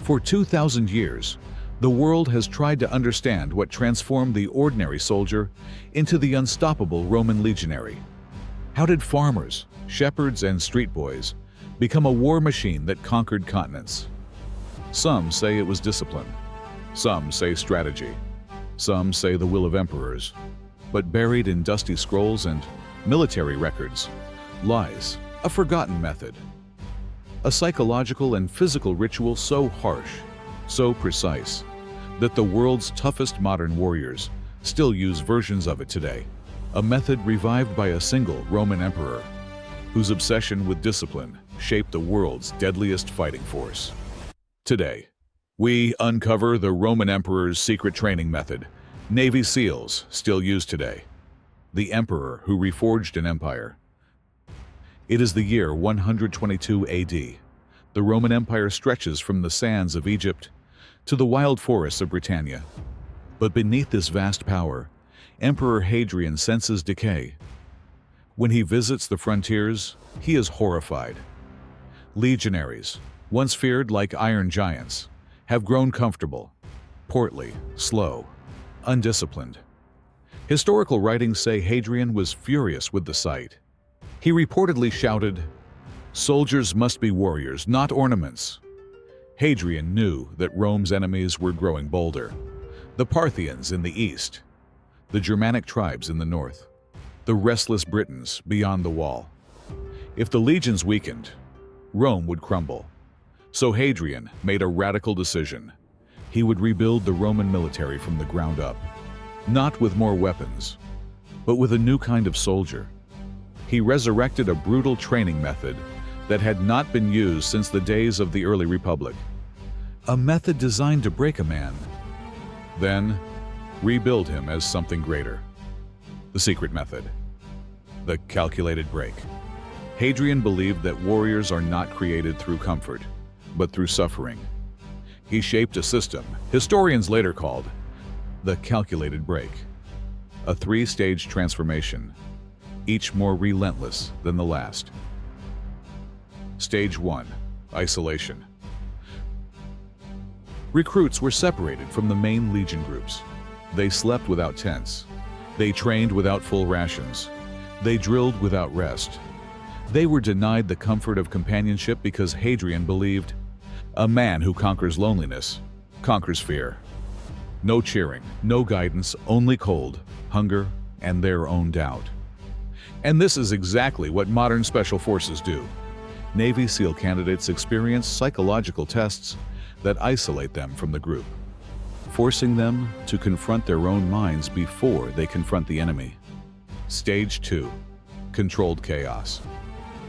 For 2,000 years, the world has tried to understand what transformed the ordinary soldier into the unstoppable Roman legionary. How did farmers, shepherds, and street boys become a war machine that conquered continents? Some say it was discipline. Some say strategy. Some say the will of emperors. But buried in dusty scrolls and military records lies a forgotten method. A psychological and physical ritual so harsh, so precise, that the world's toughest modern warriors still use versions of it today. A method revived by a single Roman emperor, whose obsession with discipline shaped the world's deadliest fighting force. Today, we uncover the Roman emperor's secret training method, Navy SEALs still used today. The emperor who reforged an empire. It is the year 122 AD. The Roman Empire stretches from the sands of Egypt to the wild forests of Britannia. But beneath this vast power, Emperor Hadrian senses decay. When he visits the frontiers, he is horrified. Legionaries, once feared like iron giants, have grown comfortable, portly, slow, undisciplined. Historical writings say Hadrian was furious with the sight. He reportedly shouted, "Soldiers must be warriors, not ornaments." Hadrian knew that Rome's enemies were growing bolder. The Parthians in the east, the Germanic tribes in the north, the restless Britons beyond the wall. If the legions weakened, Rome would crumble. So Hadrian made a radical decision. He would rebuild the Roman military from the ground up, not with more weapons, but with a new kind of soldier. He resurrected a brutal training method that had not been used since the days of the early Republic. A method designed to break a man, then rebuild him as something greater. The secret method. The calculated break. Hadrian believed that warriors are not created through comfort, but through suffering. He shaped a system historians later called the calculated break. A three-stage transformation, each more relentless than the last. Stage 1. Isolation. Recruits were separated from the main legion groups. They slept without tents. They trained without full rations. They drilled without rest. They were denied the comfort of companionship because Hadrian believed a man who conquers loneliness conquers fear. No cheering, no guidance, only cold, hunger, and their own doubt. And this is exactly what modern special forces do. Navy SEAL candidates experience psychological tests that isolate them from the group, forcing them to confront their own minds before they confront the enemy. Stage 2. Controlled chaos.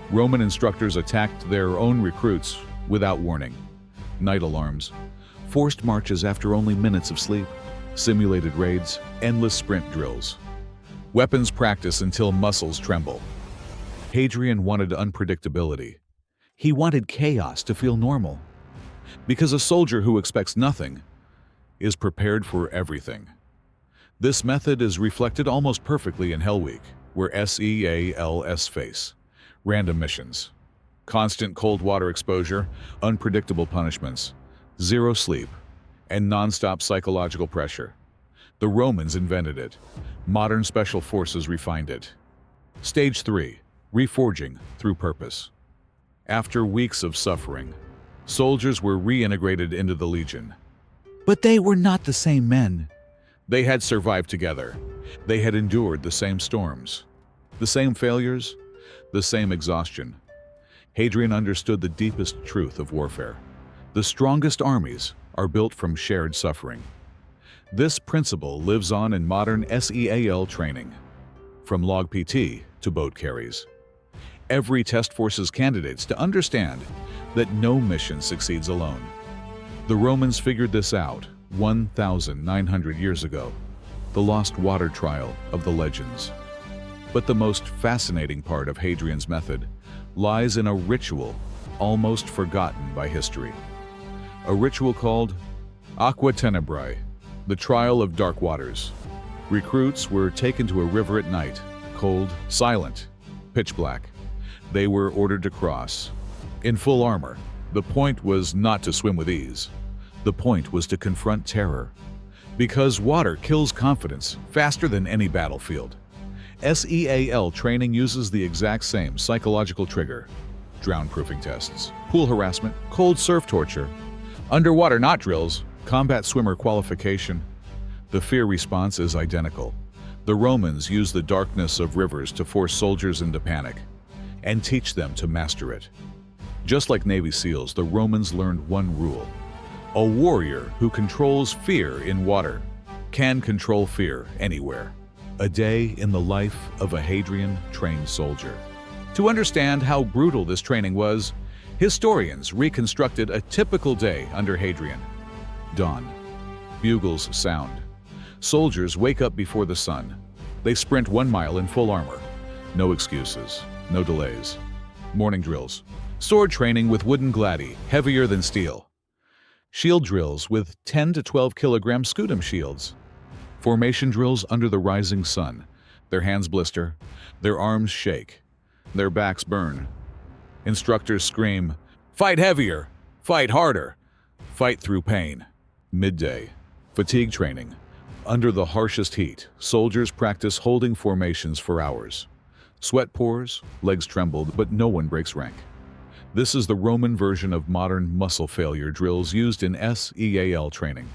Roman instructors attacked their own recruits without warning. Night alarms, forced marches after only minutes of sleep, simulated raids, endless sprint drills. Weapons practice until muscles tremble. Hadrian wanted unpredictability. He wanted chaos to feel normal. Because a soldier who expects nothing is prepared for everything. This method is reflected almost perfectly in Hell Week, where SEALs face random missions, constant cold water exposure, unpredictable punishments, zero sleep, and non-stop psychological pressure. The Romans invented it. Modern special forces refined it. Stage 3. Reforging through purpose. After weeks of suffering, soldiers were reintegrated into the legion. But they were not the same men. They had survived together. They had endured the same storms, the same failures, the same exhaustion. Hadrian understood the deepest truth of warfare. The strongest armies are built from shared suffering. This principle lives on in modern SEAL training, from log PT to boat carries. Every test forces candidates to understand that no mission succeeds alone. The Romans figured this out 1,900 years ago, the lost water trial of the legends. But the most fascinating part of Hadrian's method lies in a ritual almost forgotten by history. A ritual called Aqua Tenebrae, the trial of dark waters. Recruits were taken to a river at night, cold, silent, pitch black. They were ordered to cross. In full armor, the point was not to swim with ease, The point was to confront terror, because water kills confidence faster than any battlefield. SEAL training uses the exact same psychological trigger: drown-proofing tests, pool harassment, cold surf torture, underwater knot drills, combat swimmer qualification. The fear response is identical. The Romans used the darkness of rivers to force soldiers into panic and teach them to master it. Just like Navy SEALs, the Romans learned one rule: a warrior who controls fear in water can control fear anywhere. A day in the life of a Hadrian-trained soldier. To understand how brutal this training was, historians reconstructed a typical day under Hadrian. Dawn. Bugles sound. Soldiers wake up before the sun. They sprint 1 mile in full armor. No excuses, no delays. Morning drills. Sword training with wooden gladi, heavier than steel. Shield drills with 10 to 12 kilogram scutum shields. Formation drills under the rising sun. Their hands blister, their arms shake, their backs burn. Instructors scream, "Fight heavier! Fight harder! Fight through pain!" Midday. Fatigue training. Under the harshest heat, soldiers practice holding formations for hours. Sweat pours, legs tremble, but no one breaks rank. This is the Roman version of modern muscle failure drills used in SEAL training.